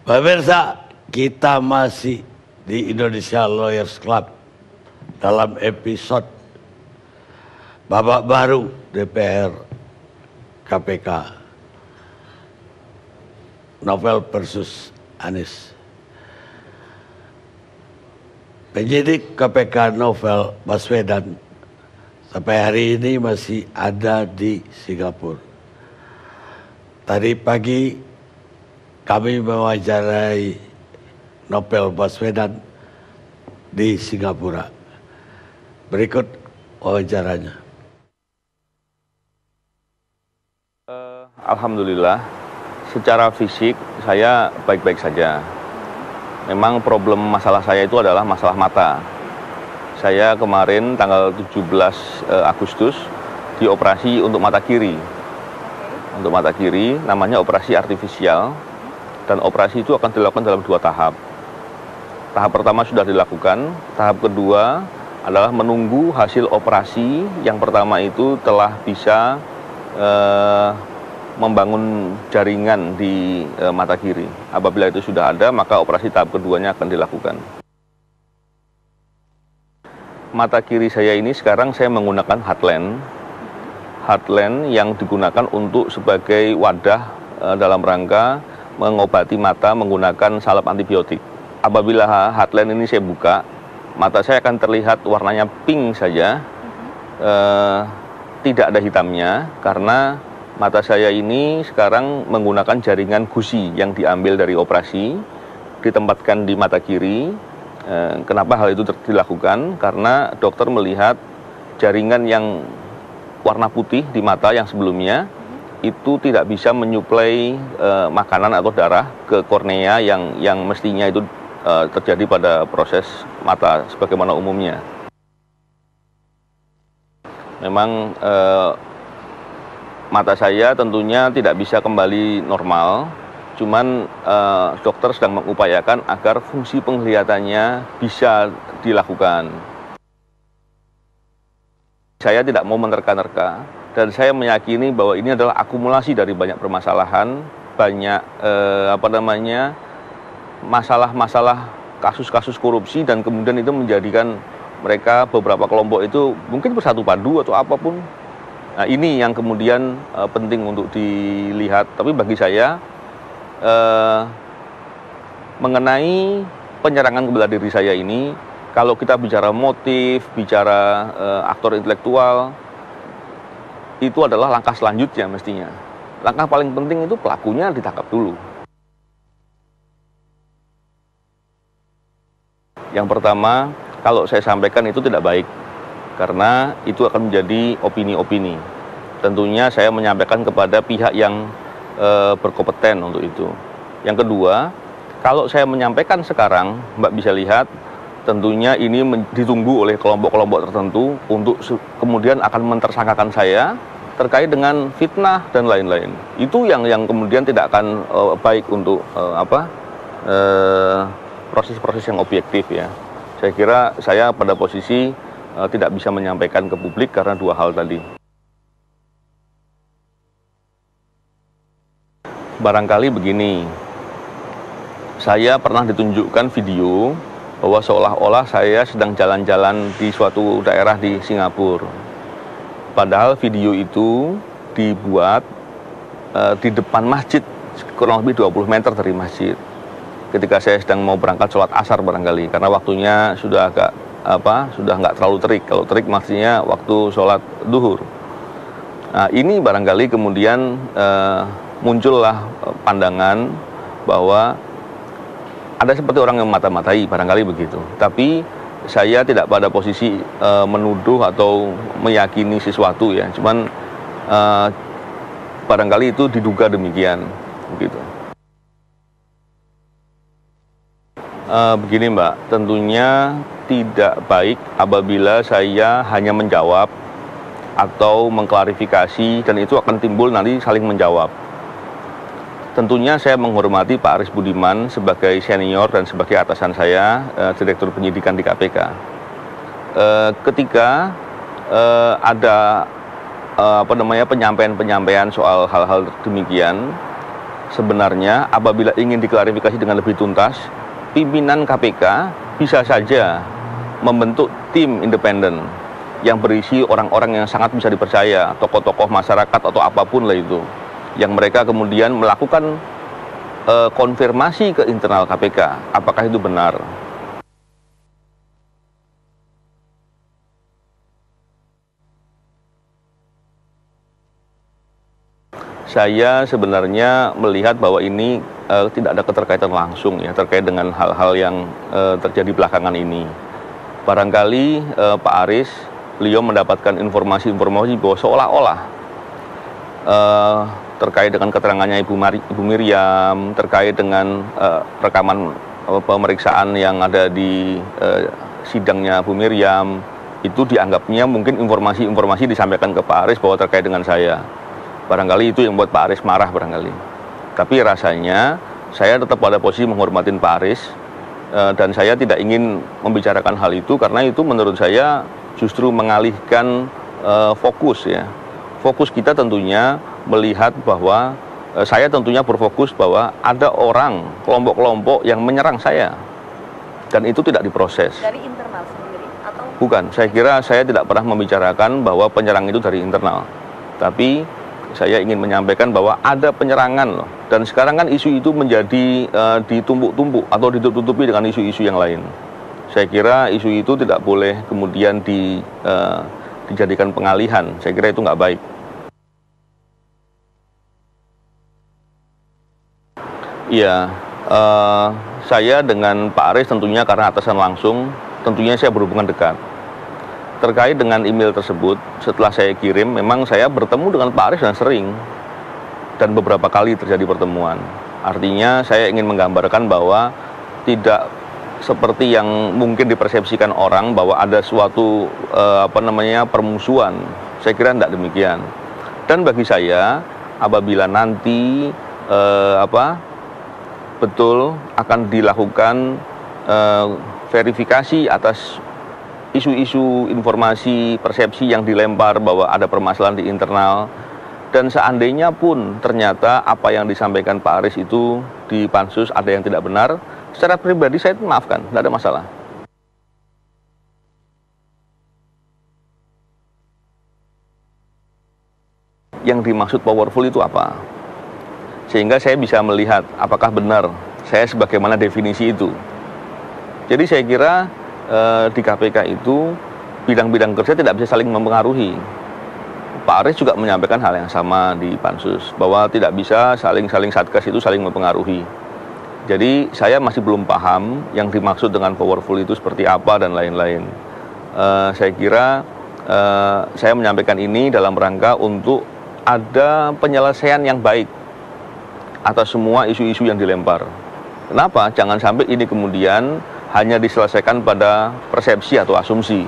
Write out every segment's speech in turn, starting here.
Pemirsa, kita masih di Indonesia Lawyers Club dalam episode babak baru DPR KPK, Novel versus Anies. Penyidik KPK Novel Baswedan sampai hari ini masih ada di Singapura. Tadi pagi kami mewawancarai Novel Baswedan di Singapura. Berikut wawancaranya. Alhamdulillah, secara fisik saya baik-baik saja. Memang problem masalah saya itu adalah masalah mata. Saya kemarin tanggal 17 Agustus dioperasi untuk mata kiri. Untuk mata kiri namanya operasi artifisial. Dan operasi itu akan dilakukan dalam 2 tahap. Tahap pertama sudah dilakukan, tahap kedua adalah menunggu hasil operasi. Yang pertama itu telah bisa membangun jaringan di mata kiri. Apabila itu sudah ada, maka operasi tahap keduanya akan dilakukan. Mata kiri saya ini sekarang saya menggunakan Heartland yang digunakan untuk sebagai wadah dalam rangka mengobati mata menggunakan salep antibiotik. Apabila Heartland ini saya buka, mata saya akan terlihat warnanya pink saja, tidak ada hitamnya, karena mata saya ini sekarang menggunakan jaringan gusi yang diambil dari operasi, ditempatkan di mata kiri. Kenapa hal itu dilakukan? Karena dokter melihat jaringan yang warna putih di mata yang sebelumnya itu tidak bisa menyuplai makanan atau darah ke kornea yang mestinya itu terjadi pada proses mata sebagaimana umumnya. Memang mata saya tentunya tidak bisa kembali normal, cuman dokter sedang mengupayakan agar fungsi penglihatannya bisa dilakukan. Saya tidak mau menerka-nerka, dan saya meyakini bahwa ini adalah akumulasi dari banyak permasalahan, banyak masalah-masalah kasus-kasus korupsi, dan kemudian itu menjadikan mereka beberapa kelompok itu mungkin bersatu padu atau apapun. Nah, ini yang kemudian penting untuk dilihat. Tapi bagi saya mengenai penyerangan kepada diri saya ini, kalau kita bicara motif, bicara aktor intelektual, itu adalah langkah selanjutnya mestinya. Langkah paling penting itu pelakunya ditangkap dulu. Yang pertama, kalau saya sampaikan itu tidak baik, karena itu akan menjadi opini-opini. Tentunya saya menyampaikan kepada pihak yang berkompeten untuk itu. Yang kedua, kalau saya menyampaikan sekarang, Mbak bisa lihat, tentunya ini ditunggu oleh kelompok-kelompok tertentu untuk kemudian akan mentersangkakan saya terkait dengan fitnah dan lain-lain. Itu yang kemudian tidak akan baik untuk proses-proses yang objektif ya. Saya kira saya pada posisi tidak bisa menyampaikan ke publik karena 2 hal tadi. Barangkali begini, saya pernah ditunjukkan video bahwa seolah-olah saya sedang jalan-jalan di suatu daerah di Singapura. Padahal video itu dibuat di depan masjid, kurang lebih 20 meter dari masjid. Ketika saya sedang mau berangkat sholat asar barangkali, karena waktunya sudah sudah nggak terlalu terik. Kalau terik maksudnya waktu sholat duhur. Nah, ini barangkali kemudian muncullah pandangan bahwa ada seperti orang yang mata-matai, barangkali begitu. Tapi saya tidak pada posisi menuduh atau meyakini sesuatu ya. Cuman barangkali itu diduga demikian, begitu. Begini Mbak, tentunya tidak baik apabila saya hanya menjawab atau mengklarifikasi, dan itu akan timbul nanti saling menjawab. Tentunya saya menghormati Pak Aris Budiman sebagai senior dan sebagai atasan saya, Direktur Penyidikan di KPK. Ketika ada penyampaian-penyampaian soal hal-hal demikian, sebenarnya apabila ingin diklarifikasi dengan lebih tuntas, pimpinan KPK bisa saja membentuk tim independen yang berisi orang-orang yang sangat bisa dipercaya, tokoh-tokoh masyarakat atau apapun lah itu, yang mereka kemudian melakukan konfirmasi ke internal KPK, apakah itu benar. Saya sebenarnya melihat bahwa ini tidak ada keterkaitan langsung ya terkait dengan hal-hal yang terjadi belakangan ini. Barangkali Pak Aris, beliau mendapatkan informasi-informasi bahwa seolah-olah terkait dengan keterangannya Ibu Miriam, terkait dengan rekaman pemeriksaan yang ada di sidangnya Bu Miriam, itu dianggapnya mungkin informasi-informasi disampaikan ke Pak Aris bahwa terkait dengan saya. Barangkali itu yang membuat Pak Aris marah barangkali. Tapi rasanya saya tetap pada posisi menghormatin Pak Aris dan saya tidak ingin membicarakan hal itu karena itu menurut saya justru mengalihkan fokus ya. Fokus kita tentunya melihat bahwa saya tentunya berfokus bahwa ada orang, kelompok-kelompok yang menyerang saya dan itu tidak diproses. Dari internal sendiri atau? Bukan, saya kira saya tidak pernah membicarakan bahwa penyerang itu dari internal. Tapi saya ingin menyampaikan bahwa ada penyerangan loh. Dan sekarang kan isu itu menjadi ditumpuk-tumpuk atau ditutupi dengan isu-isu yang lain. Saya kira isu itu tidak boleh kemudian dijadikan pengalihan. Saya kira itu nggak baik. Iya, saya dengan Pak Aris tentunya karena atasan langsung, tentunya saya berhubungan dekat. Terkait dengan email tersebut, setelah saya kirim, memang saya bertemu dengan Pak Aris dan sering. Dan beberapa kali terjadi pertemuan. Artinya saya ingin menggambarkan bahwa tidak seperti yang mungkin dipersepsikan orang bahwa ada suatu permusuhan. Saya kira tidak demikian. Dan bagi saya, apabila nanti betul akan dilakukan verifikasi atas isu-isu informasi persepsi yang dilempar bahwa ada permasalahan di internal, dan seandainya pun ternyata apa yang disampaikan Pak Aris itu di pansus ada yang tidak benar, secara pribadi saya maafkan, tidak ada masalah. Yang dimaksud powerful itu apa? Sehingga saya bisa melihat apakah benar saya sebagaimana definisi itu. Jadi saya kira di KPK itu bidang-bidang kerja tidak bisa saling mempengaruhi. Pak Aris juga menyampaikan hal yang sama di pansus bahwa tidak bisa saling satgas itu saling mempengaruhi. Jadi saya masih belum paham yang dimaksud dengan powerful itu seperti apa dan lain-lain. Saya kira saya menyampaikan ini dalam rangka untuk ada penyelesaian yang baik atas semua isu-isu yang dilempar. Kenapa? Jangan sampai ini kemudian hanya diselesaikan pada persepsi atau asumsi.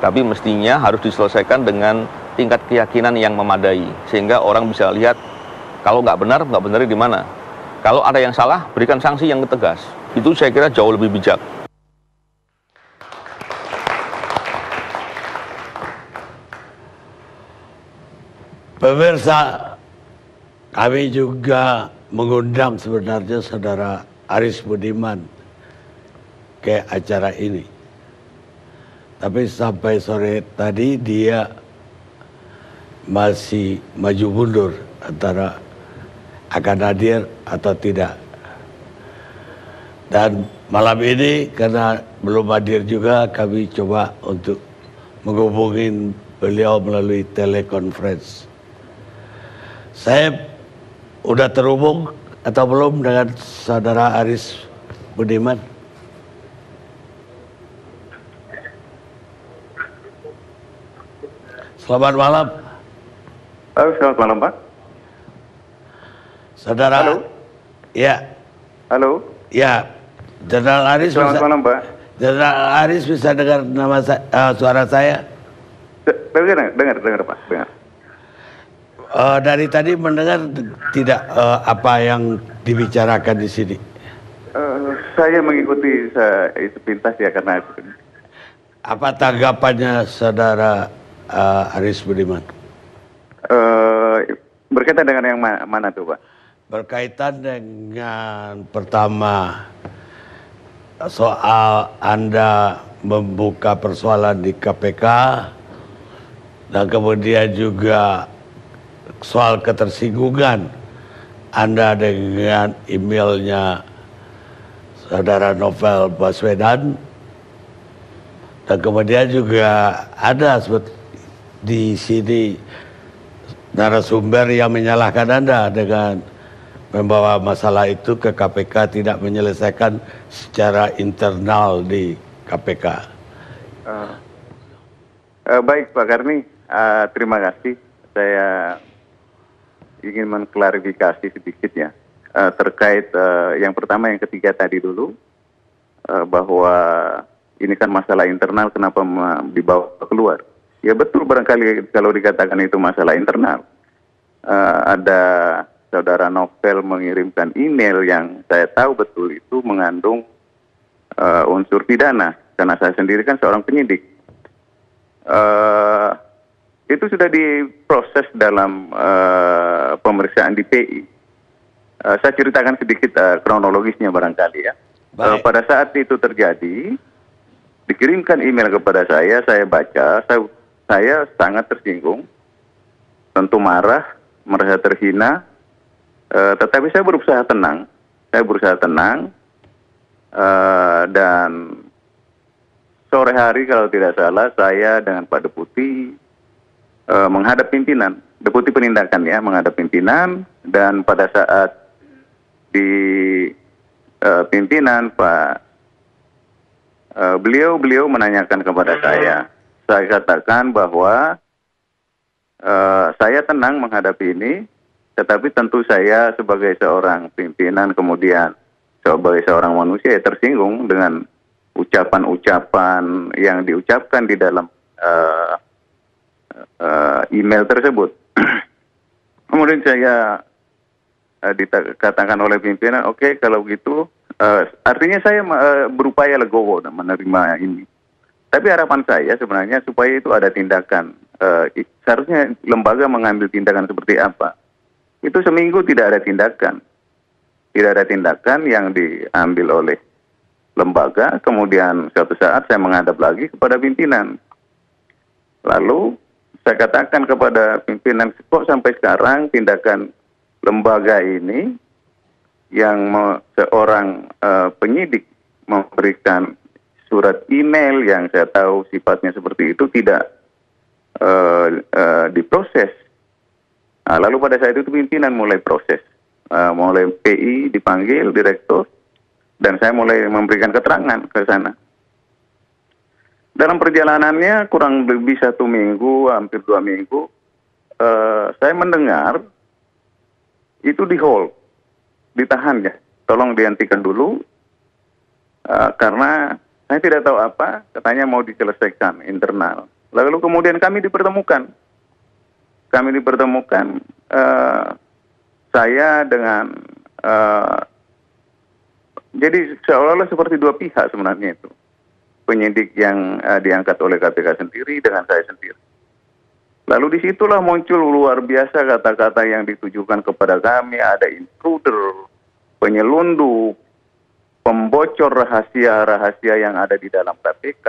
Tapi mestinya harus diselesaikan dengan tingkat keyakinan yang memadai. Sehingga orang bisa lihat, kalau nggak benar di mana. Kalau ada yang salah, berikan sanksi yang tegas. Itu saya kira jauh lebih bijak. Pemirsa, kami juga mengundang sebenarnya Saudara Aris Budiman ke acara ini. Tapi sampai sore tadi dia masih maju mundur antara akan hadir atau tidak. Dan malam ini karena belum hadir juga kami coba untuk menghubungi beliau melalui telekonferensi. Saya udah terhubung atau belum dengan Saudara Aris Budiman? Selamat malam. Selamat malam, Pak. Saudara. Halo. Ya. Halo. Ya. Jenderal Aris. Selamat malam, Pak. Jenderal Aris bisa dengar suara saya? Dengar, Pak. Dengar. Dari tadi mendengar tidak apa yang dibicarakan di sini. Saya mengikuti sepintas ya karena. Apa tanggapannya Saudara Aris Budiman? Berkaitan dengan yang mana tuh, Pak? berkaitan dengan pertama soal Anda membuka persoalan di KPK dan kemudian juga soal ketersinggungan Anda dengan emailnya Saudara Novel Baswedan, dan kemudian juga ada di sini narasumber yang menyalahkan Anda dengan membawa masalah itu ke KPK, tidak menyelesaikan secara internal di KPK. Baik Pak Karni, terima kasih. Saya ingin mengklarifikasi sedikit ya terkait yang pertama, yang ketiga tadi dulu, bahwa ini kan masalah internal, kenapa dibawa keluar? Ya betul, barangkali kalau dikatakan itu masalah internal. Ada Saudara Novel mengirimkan email yang saya tahu betul itu mengandung unsur pidana, karena saya sendiri kan seorang penyidik. Itu sudah diproses dalam pemeriksaan di PI. Saya ceritakan sedikit kronologisnya barangkali ya. Pada saat itu terjadi, dikirimkan email kepada saya baca, saya sangat tersinggung, tentu marah, merasa terhina. Tetapi saya berusaha tenang. Dan sore hari kalau tidak salah, saya dengan Pak Deputi menghadap pimpinan, Deputi Penindakan ya, menghadap pimpinan. Dan pada saat di pimpinan, Pak beliau menanyakan kepada saya katakan bahwa saya tenang menghadapi ini. Tetapi tentu saya sebagai seorang pimpinan, kemudian sebagai seorang manusia ya tersinggung dengan ucapan-ucapan yang diucapkan di dalam email tersebut. Kemudian saya dikatakan oleh pimpinan, oke, kalau gitu, artinya saya berupaya legowo dan menerima ini. Tapi harapan saya sebenarnya supaya itu ada tindakan. Seharusnya lembaga mengambil tindakan seperti apa? Itu seminggu tidak ada tindakan. Tidak ada tindakan yang diambil oleh lembaga. Kemudian suatu saat saya menghadap lagi kepada pimpinan. Lalu saya katakan kepada pimpinan, kok sampai sekarang tindakan lembaga ini yang seorang penyidik memberikan surat email yang saya tahu sifatnya seperti itu tidak diproses. Nah, lalu pada saat itu pimpinan mulai proses, mulai PI dipanggil, direktur, dan saya mulai memberikan keterangan ke sana. Dalam perjalanannya kurang lebih 1 minggu, hampir 2 minggu, saya mendengar itu di hold, ditahan ya, tolong dihentikan dulu, karena saya tidak tahu apa, katanya mau diselesaikan internal. Lalu kemudian kami dipertemukan. Saya dengan jadi seolah-olah seperti dua pihak sebenarnya itu, penyidik yang diangkat oleh KPK sendiri dengan saya sendiri. Lalu disitulah muncul luar biasa kata-kata yang ditujukan kepada kami, ada intruder, penyelundup, pembocor rahasia-rahasia yang ada di dalam KPK.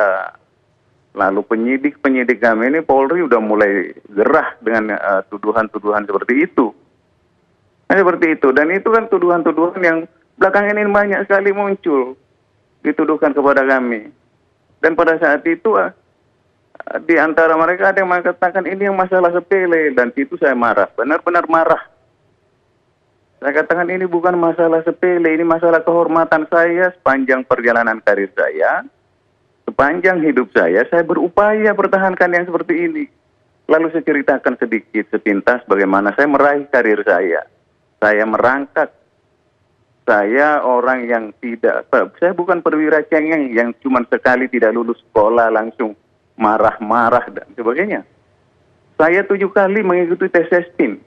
Lalu penyidik kami ini, Polri udah mulai gerah dengan tuduhan-tuduhan seperti itu. Nah, seperti itu. Dan itu kan tuduhan-tuduhan yang belakangan ini banyak sekali muncul, dituduhkan kepada kami. Dan pada saat itu, di antara mereka ada yang mengatakan ini yang masalah sepele. Dan itu saya marah, benar-benar marah. Saya katakan ini bukan masalah sepele, ini masalah kehormatan saya sepanjang perjalanan karir saya. Sepanjang hidup saya berupaya pertahankan yang seperti ini. Lalu saya ceritakan sedikit sepintas bagaimana saya meraih karir saya. Saya merangkak. Saya orang yang saya bukan perwira cengeng yang cuma sekali tidak lulus sekolah langsung marah-marah dan sebagainya. Saya 7 kali mengikuti tes SPIN.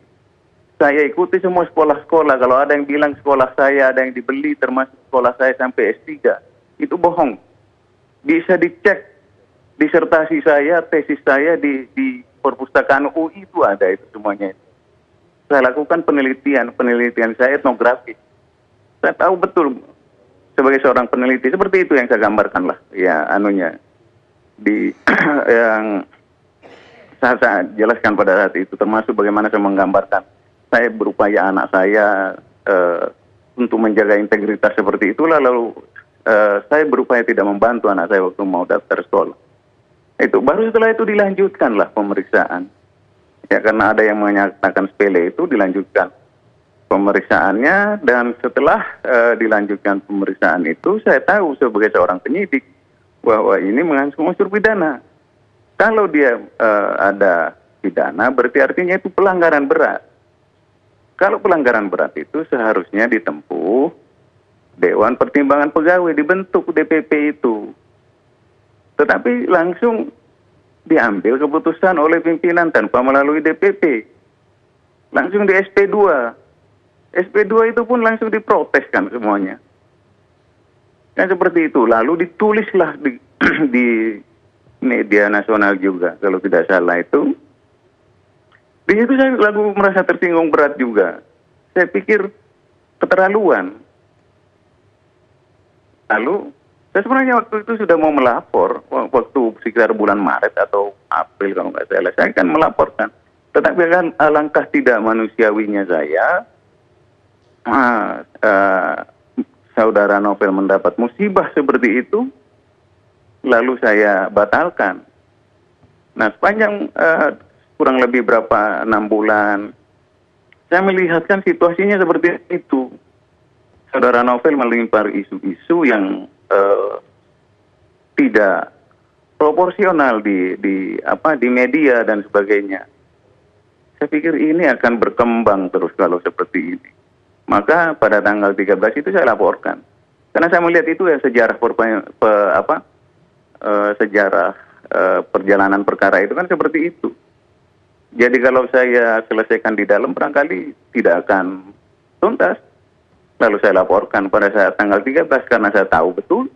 Saya ikuti semua sekolah-sekolah. Kalau ada yang bilang sekolah saya ada yang dibeli termasuk sekolah saya sampai S3, itu bohong. Bisa dicek disertasi saya, tesis saya di perpustakaan UI itu ada itu semuanya. saya lakukan penelitian saya etnografis. Saya tahu betul sebagai seorang peneliti seperti itu yang saya gambarkan lah, ya anunya di yang saya jelaskan pada saat itu, termasuk bagaimana saya menggambarkan saya berupaya anak saya untuk menjaga integritas seperti itulah, lalu saya berupaya tidak membantu anak saya waktu mau daftar sekolah. Itu baru setelah itu dilanjutkanlah pemeriksaan. Ya karena ada yang menyatakan sepele itu dilanjutkan pemeriksaannya, dan setelah dilanjutkan pemeriksaan itu saya tahu sebagai seorang penyidik bahwa ini mengandung unsur pidana. Kalau dia ada pidana berarti artinya itu pelanggaran berat. Kalau pelanggaran berat itu seharusnya ditempuh Dewan Pertimbangan Pegawai, dibentuk DPP itu. Tetapi langsung diambil keputusan oleh pimpinan tanpa melalui DPP. Langsung di SP2. SP2 itu pun langsung diproteskan semuanya. Kan seperti itu. Lalu ditulislah di media nasional juga, kalau tidak salah itu. Di situ saya lalu merasa tersinggung berat juga. Saya pikir keterlaluan. Lalu saya sebenarnya waktu itu sudah mau melapor, waktu sekitar bulan Maret atau April kalau nggak salah, saya akan melaporkan. Tetapi kan alangkah tidak manusiawinya saya, saudara Novel mendapat musibah seperti itu, lalu saya batalkan. Nah sepanjang kurang lebih 6 bulan, saya melihatkan situasinya seperti itu. Saudara Novel melimpar isu-isu yang tidak proporsional di media dan sebagainya. Saya pikir ini akan berkembang terus kalau seperti ini. Maka pada tanggal 13 itu saya laporkan. Karena saya melihat itu ya sejarah sejarah perjalanan perkara itu kan seperti itu. Jadi kalau saya selesaikan di dalam barangkali tidak akan tuntas. Lalu saya laporkan pada saat tanggal 13 karena saya tahu betul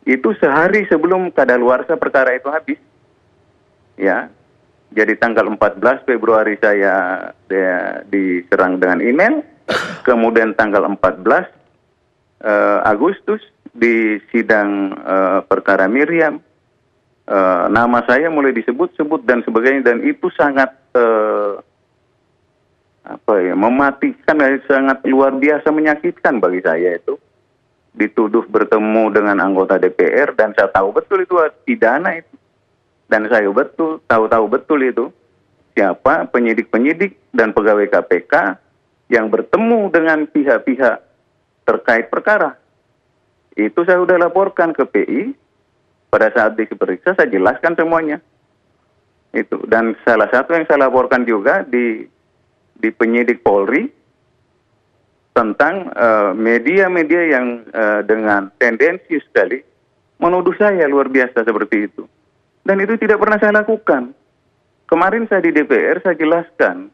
itu sehari sebelum kadaluarsa perkara itu habis. Ya. Jadi tanggal 14 Februari saya diserang dengan email. Kemudian tanggal 14 Agustus di sidang perkara Miriam. Nama saya mulai disebut-sebut dan sebagainya, dan itu sangat mematikan, sangat luar biasa menyakitkan bagi saya itu. Dituduh bertemu dengan anggota DPR dan saya tahu betul itu pidana itu. Dan saya tahu betul itu siapa penyidik-penyidik dan pegawai KPK yang bertemu dengan pihak-pihak terkait perkara. Itu saya sudah laporkan ke PI. Pada saat diperiksa saya jelaskan semuanya. Itu, dan salah satu yang saya laporkan juga di penyidik Polri tentang media-media yang dengan tendensi sekali menuduh saya luar biasa seperti itu. Dan itu tidak pernah saya lakukan. Kemarin saya di DPR saya jelaskan,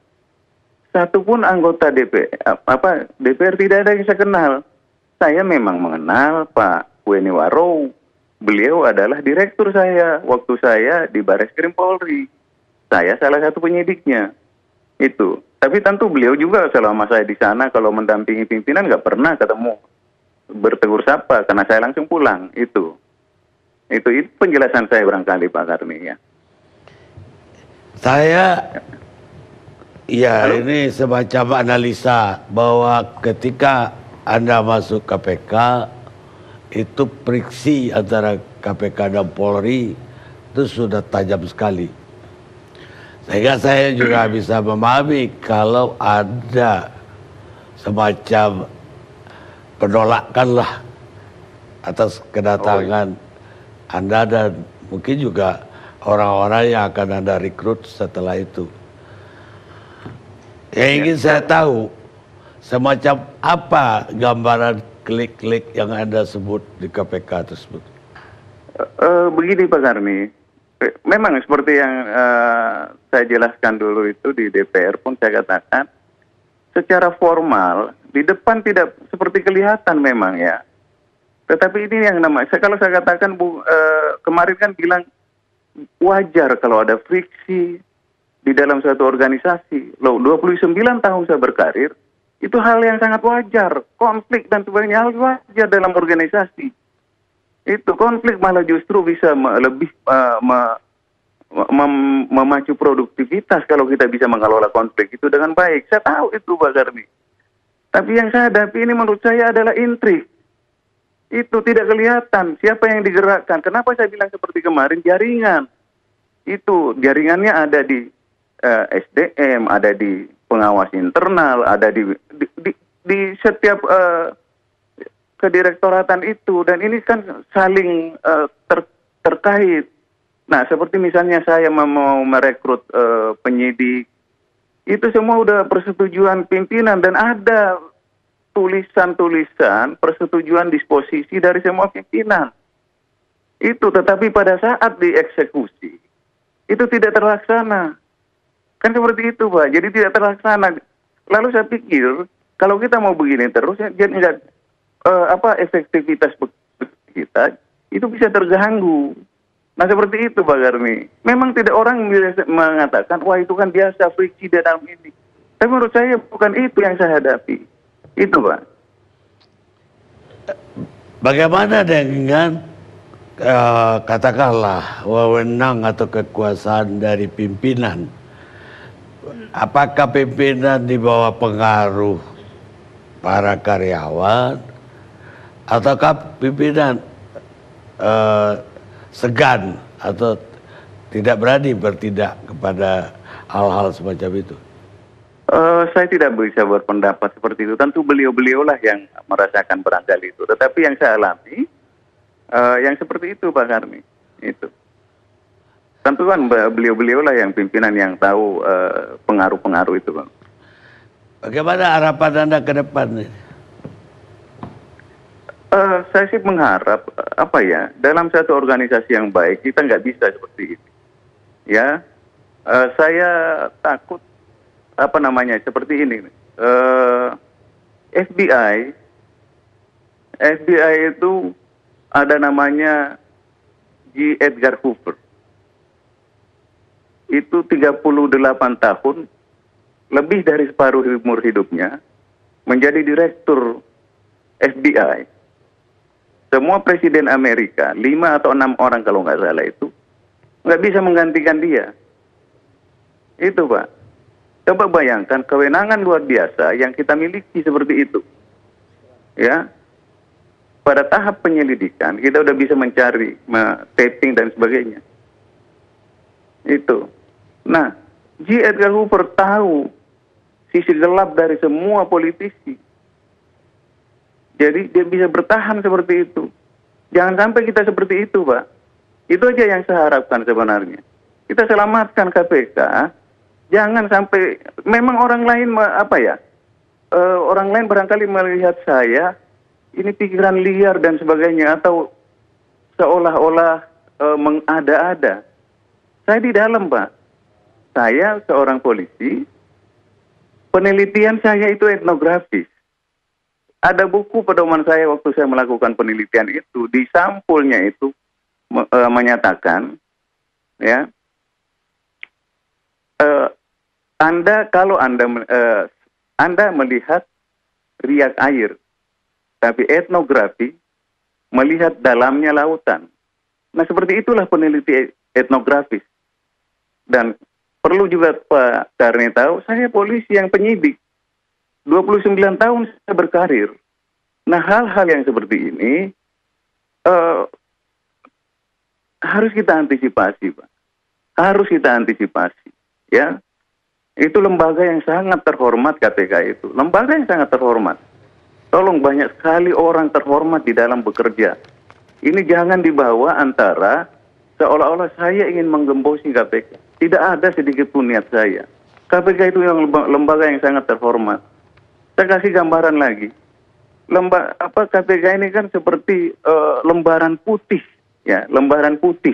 satupun anggota DPR tidak ada yang saya kenal. Saya memang mengenal Pak Weni Warou. Beliau adalah direktur saya waktu saya di Bareskrim Polri. Saya salah satu penyidiknya. Itu. Tapi tentu beliau juga selama saya di sana kalau mendampingi pimpinan nggak pernah ketemu bertegur sapa karena saya langsung pulang. Itu penjelasan saya barangkali Pak Karni ya. Saya Halo? ini semacam analisa bahwa ketika Anda masuk KPK itu friksi antara KPK dan Polri itu sudah tajam sekali. Sehingga saya juga bisa memahami kalau ada semacam penolakan lah atas kedatangan Anda dan mungkin juga orang-orang yang akan Anda rekrut setelah itu. Yang ingin saya tahu, semacam apa gambaran klik-klik yang Anda sebut di KPK tersebut? Begini Pak Karni, memang seperti yang saya jelaskan dulu itu di DPR pun saya katakan, secara formal di depan tidak seperti kelihatan memang ya. Tetapi ini yang namanya, kalau saya katakan kemarin kan bilang wajar kalau ada friksi, di dalam suatu organisasi. Loh, 29 tahun saya berkarir, itu hal yang sangat wajar. Konflik dan sebagainya hal wajar dalam organisasi. Itu konflik malah justru bisa memacu produktivitas kalau kita bisa mengelola konflik itu dengan baik. Saya tahu itu Pak Karni. Tapi yang saya hadapi ini menurut saya adalah intrik. Itu tidak kelihatan siapa yang digerakkan. Kenapa saya bilang seperti kemarin, jaringan. Itu jaringannya ada di SDM, ada di pengawas internal, ada di setiap kedirektoratan itu. Dan ini kan saling terkait. Nah, seperti misalnya saya mau merekrut penyidik, itu semua udah persetujuan pimpinan dan ada tulisan-tulisan persetujuan disposisi dari semua pimpinan. Itu, tetapi pada saat dieksekusi, itu tidak terlaksana. Kan seperti itu, Pak. Jadi tidak terlaksana. Lalu saya pikir, kalau kita mau begini terus, jadi efektivitas kita itu bisa terganggu. Nah seperti itu Pak Karni. Memang tidak orang mengatakan, wah itu kan biasa friksi di dalam ini. Tapi menurut saya bukan itu yang saya hadapi. Itu Pak. Bagaimana dengan katakanlah wewenang atau kekuasaan dari pimpinan? Apakah pimpinan di bawah pengaruh para karyawan? Ataukah pimpinan segan atau tidak berani bertindak kepada hal-hal semacam itu? Saya tidak bisa berpendapat seperti itu. Tentu beliau-beliaulah yang merasakan barangkali itu. Tetapi yang saya alami, yang seperti itu Pak Karni. Itu. Tentu kan beliau-beliaulah yang pimpinan yang tahu pengaruh-pengaruh itu Bang. Bagaimana harapan Anda ke depan? Saya sih mengharap dalam satu organisasi yang baik kita nggak bisa seperti ini. Ya, saya takut seperti ini. FBI itu ada namanya J. Edgar Hoover. Itu 38 tahun, lebih dari separuh umur hidupnya, menjadi direktur FBI. Semua presiden Amerika, 5 atau 6 orang kalau nggak salah itu, nggak bisa menggantikan dia. Itu Pak. Coba bayangkan kewenangan luar biasa yang kita miliki seperti itu. Ya. Pada tahap penyelidikan, kita udah bisa mencari, taping dan sebagainya. Itu. Nah, J. Edgar Hoover tahu sisi gelap dari semua politisi. Jadi dia bisa bertahan seperti itu. Jangan sampai kita seperti itu, Pak. Itu aja yang saya harapkan sebenarnya. Kita selamatkan KPK. Jangan sampai, memang orang lain orang lain barangkali melihat saya ini pikiran liar dan sebagainya atau seolah-olah mengada-ada. Saya di dalam, Pak. Saya seorang polisi. Penelitian saya itu etnografis. Ada buku pedoman saya waktu saya melakukan penelitian itu, di sampulnya itu menyatakan, ya, kalau Anda melihat riak air, tapi etnografi melihat dalamnya lautan. Nah seperti itulah peneliti etnografis. Dan perlu juga Pak Karni tahu, saya polisi yang penyidik. 29 tahun saya berkarir. Nah hal-hal yang seperti ini harus kita antisipasi, Pak. Harus kita antisipasi, ya. Itu lembaga yang sangat terhormat KPK itu. Lembaga yang sangat terhormat. Tolong, banyak sekali orang terhormat di dalam bekerja. Ini jangan dibawa antara seolah-olah saya ingin menggembosi KPK. Tidak ada sedikit pun niat saya. KPK itu yang lembaga yang sangat terhormat. Saya kasih gambaran lagi. KPK ini kan seperti lembaran putih, ya, lembaran putih.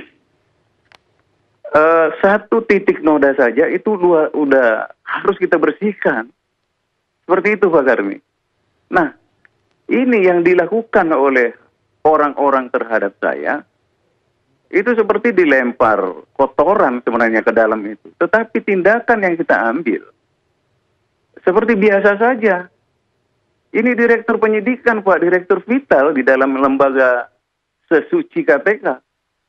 Satu titik noda saja itu udah harus kita bersihkan. Seperti itu Pak Karni. Nah, ini yang dilakukan oleh orang-orang terhadap saya, Itu seperti dilempar kotoran sebenarnya ke dalam itu. Tetapi tindakan yang kita ambil seperti biasa saja. Ini direktur penyidikan, Pak, direktur vital di dalam lembaga sesuci KPK,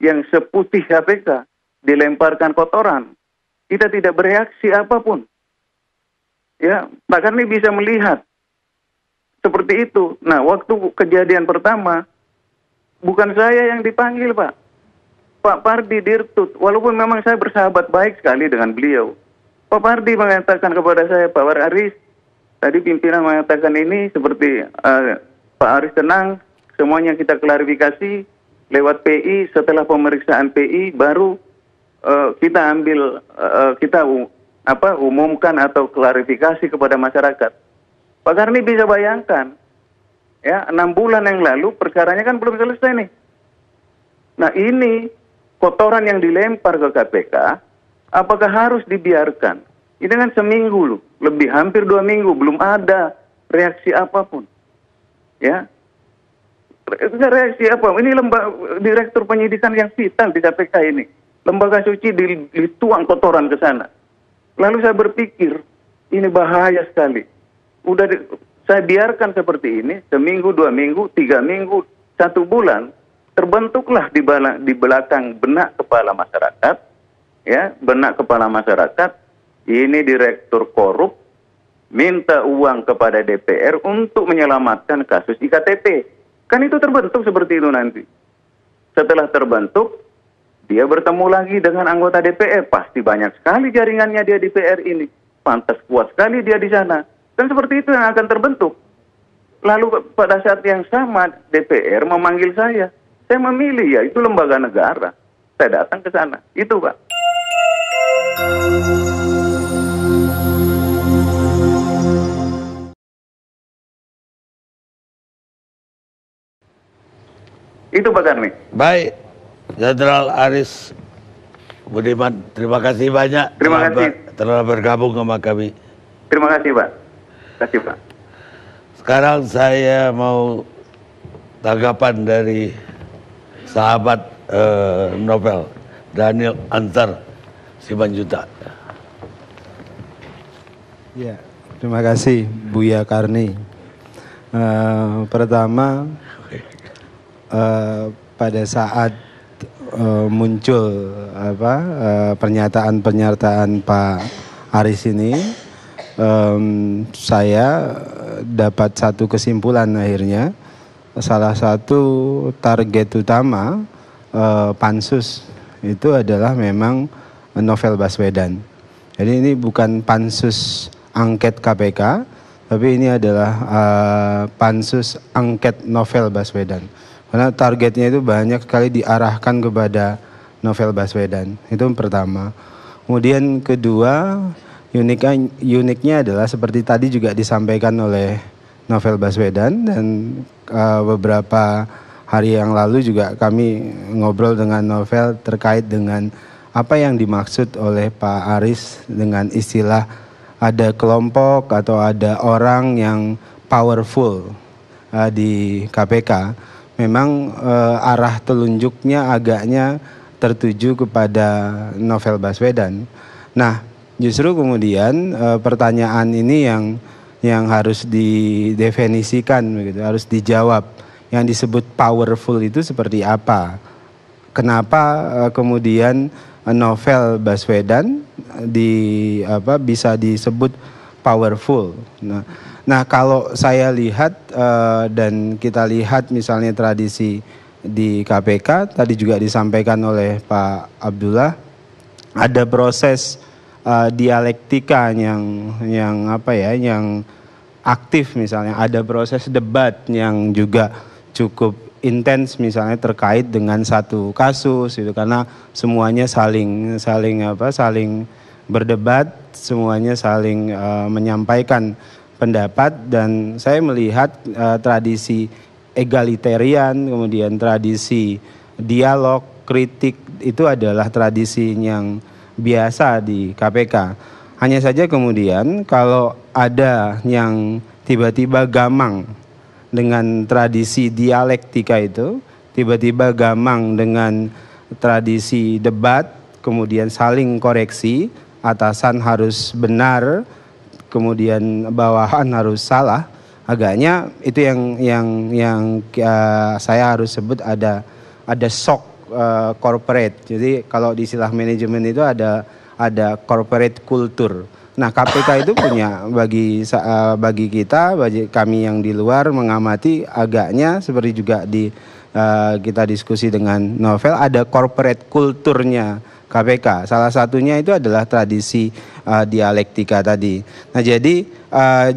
yang seputih KPK, dilemparkan kotoran. Kita tidak bereaksi apapun. Ya, Pak Karni bisa melihat seperti itu. Nah, waktu kejadian pertama, bukan saya yang dipanggil, Pak. Pak Pardi Dirtut, walaupun memang saya bersahabat baik sekali dengan beliau. Pak Pardi mengatakan kepada saya, Pak Aris, tadi pimpinan mengatakan ini seperti Pak Aris tenang, semuanya kita klarifikasi lewat PI, setelah pemeriksaan PI baru kita ambil, umumkan atau klarifikasi kepada masyarakat. Pak Karni bisa bayangkan, ya 6 bulan yang lalu perkaranya kan belum selesai nih. Nah ini kotoran yang dilempar ke KPK, apakah harus dibiarkan? Ini kan seminggu loh, lebih hampir 2 minggu, belum ada reaksi apapun. Ya, reaksi apa? Ini direktur penyidikan yang vital di KPK ini. Lembaga suci dituang kotoran ke sana. Lalu saya berpikir, ini bahaya sekali. Saya biarkan seperti ini, seminggu, 2 minggu, 3 minggu, 1 bulan, terbentuklah di belakang benak kepala masyarakat, ya, benak kepala masyarakat. Ini direktur korup minta uang kepada DPR untuk menyelamatkan kasus IKTP. Kan itu terbentuk seperti itu nanti. Setelah terbentuk, dia bertemu lagi dengan anggota DPR. Pasti banyak sekali jaringannya dia di DPR ini. Pantas kuat sekali dia di sana. Dan seperti itu yang akan terbentuk. Lalu pada saat yang sama DPR memanggil saya. Saya memilih, ya itu lembaga negara. Saya datang ke sana. Itu, Pak. Itu Pak Karni. Baik, Jenderal Aris Budiman, terima kasih banyak. Terima kasih. Telah bergabung sama kami. Terima kasih, Pak. Terima kasih, Pak. Sekarang saya mau tanggapan dari sahabat novel Daniel Antar Simanjuntak. Ya, terima kasih Buya Karni. Pertama, pada saat muncul pernyataan Pak Aris ini, saya dapat satu kesimpulan akhirnya. Salah satu target utama pansus itu adalah memang Novel Baswedan. Jadi ini bukan pansus angket KPK, tapi ini adalah pansus angket Novel Baswedan. Karena targetnya itu banyak sekali diarahkan kepada Novel Baswedan. Itu yang pertama. Kemudian kedua, uniknya adalah seperti tadi juga disampaikan oleh Novel Baswedan, dan beberapa hari yang lalu juga kami ngobrol dengan Novel terkait dengan apa yang dimaksud oleh Pak Aris dengan istilah ada kelompok atau ada orang yang powerful di KPK. Memang arah telunjuknya agaknya tertuju kepada Novel Baswedan. Nah, justru kemudian pertanyaan ini yang harus didefinisikan, begitu, harus dijawab. Yang disebut powerful itu seperti apa? Kenapa kemudian Novel Baswedan bisa disebut powerful? Nah, kalau saya lihat dan kita lihat misalnya tradisi di KPK, tadi juga disampaikan oleh Pak Abdullah, ada proses dialektika yang aktif, misalnya ada proses debat yang juga cukup intens misalnya terkait dengan satu kasus itu, karena semuanya saling berdebat, semuanya saling menyampaikan pendapat. Dan saya melihat tradisi egalitarian, kemudian tradisi dialog, kritik itu adalah tradisi yang biasa di KPK. Hanya saja kemudian kalau ada yang tiba-tiba gamang dengan tradisi dialektika itu, tiba-tiba gamang dengan tradisi debat, kemudian saling koreksi, atasan harus benar, kemudian bawahan harus salah. Agaknya itu yang saya harus sebut ada shock corporate. Jadi kalau di istilah manajemen itu ada corporate culture. Nah, KPK itu punya bagi kita, bagi kami yang di luar mengamati, agaknya seperti juga kita diskusi dengan Novel, ada corporate kulturnya KPK. Salah satunya itu adalah tradisi dialektika tadi. Nah, jadi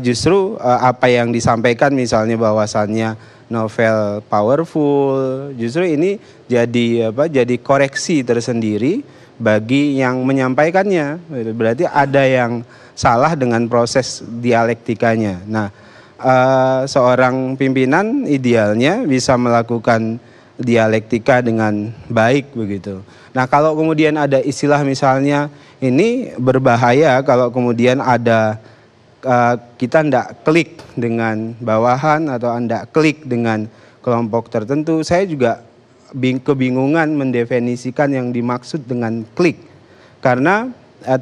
justru apa yang disampaikan misalnya bahwasannya Novel powerful, justru ini jadi koreksi tersendiri bagi yang menyampaikannya. Berarti ada yang salah dengan proses dialektikanya. Nah, seorang pimpinan idealnya bisa melakukan dialektika dengan baik begitu. Nah, kalau kemudian ada istilah misalnya ini berbahaya kalau kemudian ada kita tidak klik dengan bawahan atau Anda klik dengan kelompok tertentu, saya juga kebingungan mendefinisikan yang dimaksud dengan klik. Karena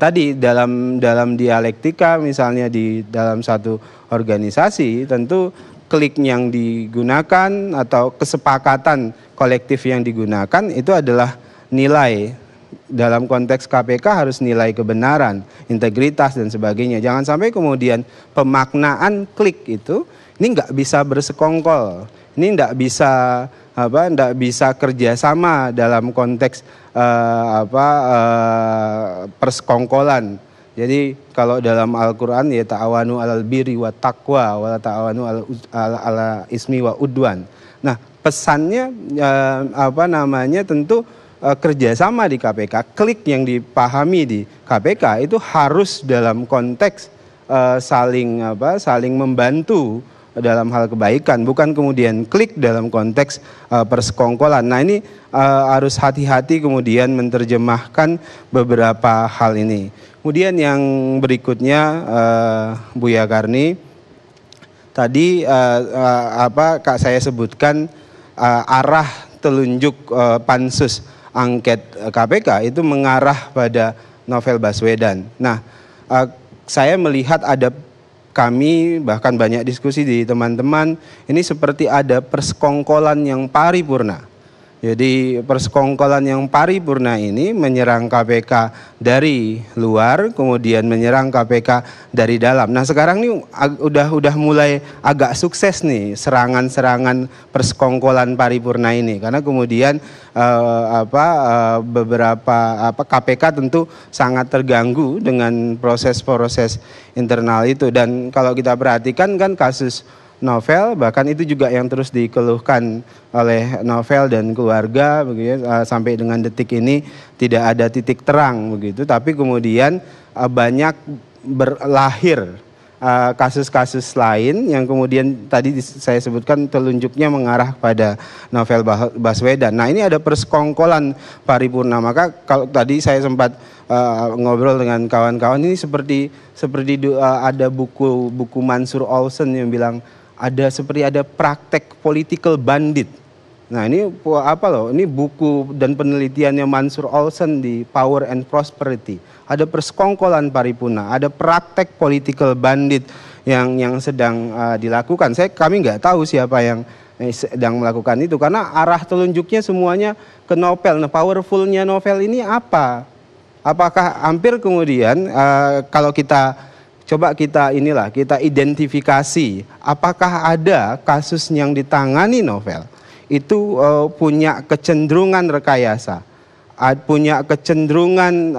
tadi dalam dialektika misalnya di dalam satu organisasi, tentu klik yang digunakan atau kesepakatan kolektif yang digunakan itu adalah nilai. Dalam konteks KPK harus nilai kebenaran, integritas dan sebagainya. Jangan sampai kemudian pemaknaan klik itu ini nggak bisa bersekongkol, ini nggak bisa kerjasama dalam konteks persekongkolan. Jadi kalau dalam Al-Quran ya ta'awanu alal birri wa taqwa wa ta'awanu ala ismi wa udwan. Nah, pesannya tentu kerjasama di KPK, klik yang dipahami di KPK itu harus dalam konteks saling membantu dalam hal kebaikan, bukan kemudian klik dalam konteks persekongkolan. Nah, ini harus hati-hati kemudian menerjemahkan beberapa hal ini. Kemudian yang berikutnya, Buya Karni, tadi Kak saya sebutkan arah telunjuk pansus angket KPK itu mengarah pada Novel Baswedan. Nah, saya melihat kami bahkan banyak diskusi di teman-teman, ini seperti ada persekongkolan yang paripurna. Jadi persekongkolan yang paripurna ini menyerang KPK dari luar, kemudian menyerang KPK dari dalam. Nah, sekarang ini udah mulai agak sukses nih serangan-serangan persekongkolan paripurna ini, karena kemudian KPK tentu sangat terganggu dengan proses-proses internal itu. Dan kalau kita perhatikan kan kasus Novel, bahkan itu juga yang terus dikeluhkan oleh Novel dan keluarga begitu, sampai dengan detik ini tidak ada titik terang begitu. Tapi kemudian banyak berlahir kasus-kasus lain yang kemudian tadi saya sebutkan telunjuknya mengarah pada Novel Baswedan. Nah, ini ada persekongkolan paripurna. Maka kalau tadi saya sempat ngobrol dengan kawan-kawan, ini seperti ada buku Mansur Olsen yang bilang seperti ada praktek political bandit. Nah, ini ini buku dan penelitiannya Mansur Olsen di Power and Prosperity. Ada persekongkolan paripurna, ada praktek political bandit yang sedang dilakukan. Kami nggak tahu siapa yang sedang melakukan itu, karena arah telunjuknya semuanya ke Novel. Nah, powerfulnya Novel ini apa? Apakah hampir kemudian kalau kita identifikasi apakah ada kasus yang ditangani Novel itu punya kecenderungan rekayasa, punya kecenderungan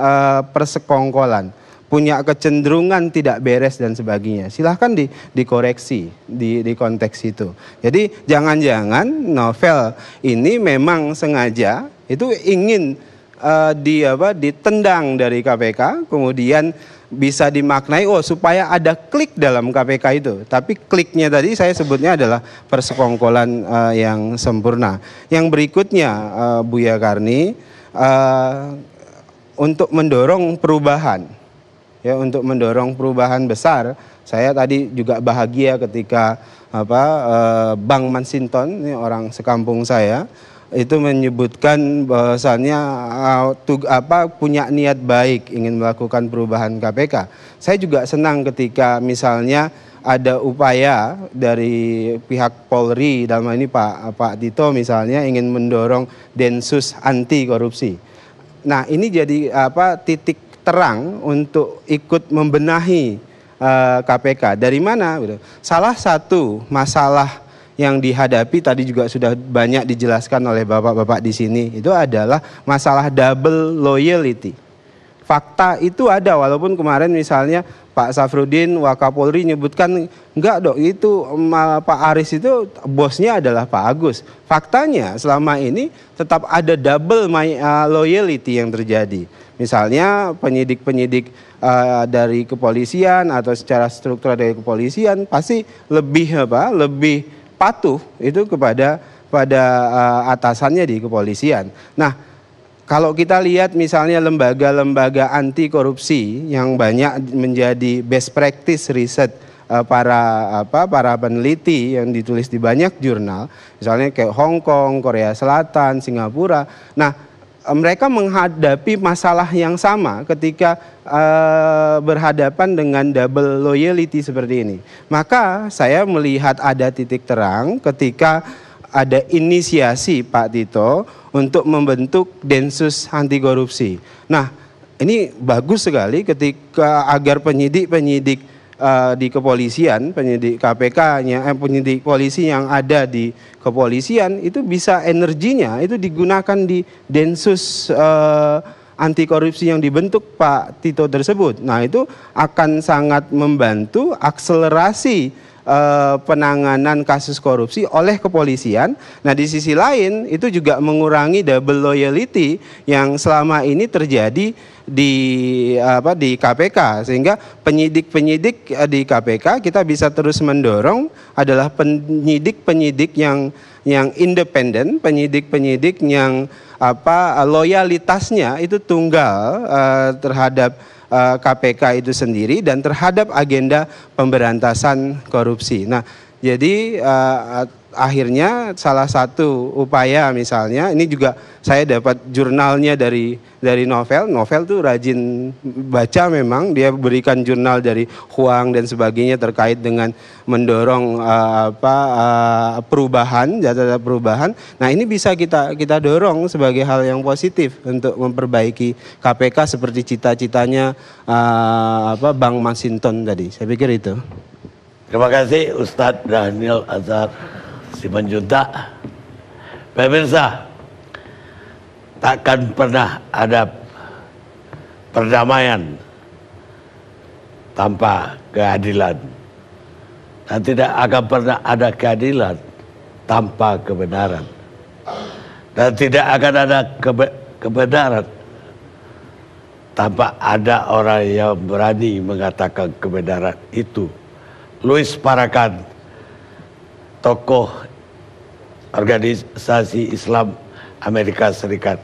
persekongkolan, punya kecenderungan tidak beres dan sebagainya. Silahkan dikoreksi di konteks itu. Jadi jangan-jangan Novel ini memang sengaja itu ingin ditendang dari KPK, kemudian bisa dimaknai supaya ada klik dalam KPK itu. Tapi kliknya tadi saya sebutnya adalah persekongkolan yang sempurna. Yang berikutnya, Buya Karni, untuk mendorong perubahan, ya, untuk mendorong perubahan besar. Saya tadi juga bahagia ketika Bang Masinton, ini orang sekampung saya, itu menyebutkan bahwasannya punya niat baik ingin melakukan perubahan KPK. Saya juga senang ketika misalnya ada upaya dari pihak Polri, dalam hal ini Pak Tito misalnya ingin mendorong Densus anti korupsi. Nah, ini jadi titik terang untuk ikut membenahi KPK. Dari mana? Salah satu masalah yang dihadapi tadi juga sudah banyak dijelaskan oleh bapak-bapak di sini, itu adalah masalah double loyalty. Fakta itu ada, walaupun kemarin misalnya Pak Safruddin Wakapolri nyebutkan enggak dok, itu Pak Aris itu bosnya adalah Pak Agus. Faktanya selama ini tetap ada double loyalty yang terjadi. Misalnya penyidik-penyidik dari kepolisian atau secara struktural dari kepolisian pasti lebih patuh itu kepada atasannya di kepolisian. Nah, kalau kita lihat misalnya lembaga-lembaga anti korupsi yang banyak menjadi best practice riset para peneliti yang ditulis di banyak jurnal, misalnya kayak Hong Kong, Korea Selatan, Singapura. Nah, mereka menghadapi masalah yang sama ketika berhadapan dengan double loyalty seperti ini. Maka saya melihat ada titik terang ketika ada inisiasi Pak Tito untuk membentuk Densus anti korupsi. Nah, ini bagus sekali ketika agar penyidik-penyidik di kepolisian, penyidik KPK-nya, penyidik polisi yang ada di kepolisian itu bisa energinya itu digunakan di Densus anti korupsi yang dibentuk Pak Tito tersebut. Nah, itu akan sangat membantu akselerasi penanganan kasus korupsi oleh kepolisian. Nah, di sisi lain itu juga mengurangi double loyalty yang selama ini terjadi di KPK, sehingga penyidik-penyidik di KPK kita bisa terus mendorong adalah penyidik-penyidik yang independen, penyidik-penyidik yang loyalitasnya itu tunggal terhadap KPK itu sendiri dan terhadap agenda pemberantasan korupsi. Nah, jadi akhirnya salah satu upaya misalnya, ini juga saya dapat jurnalnya dari Novel tuh rajin baca memang, dia berikan jurnal dari Huang dan sebagainya terkait dengan mendorong perubahan, data perubahan. Nah, ini bisa kita dorong sebagai hal yang positif untuk memperbaiki KPK seperti cita-citanya Bang Masinton tadi. Saya pikir itu. Terima kasih Ustadz Daniel Azhar Simanjuntak. Pemirsa, takkan pernah ada perdamaian tanpa keadilan, dan tidak akan pernah ada keadilan tanpa kebenaran, dan tidak akan ada kebenaran tanpa ada orang yang berani mengatakan kebenaran itu. Louis Farrakhan, tokoh organisasi Islam Amerika Serikat.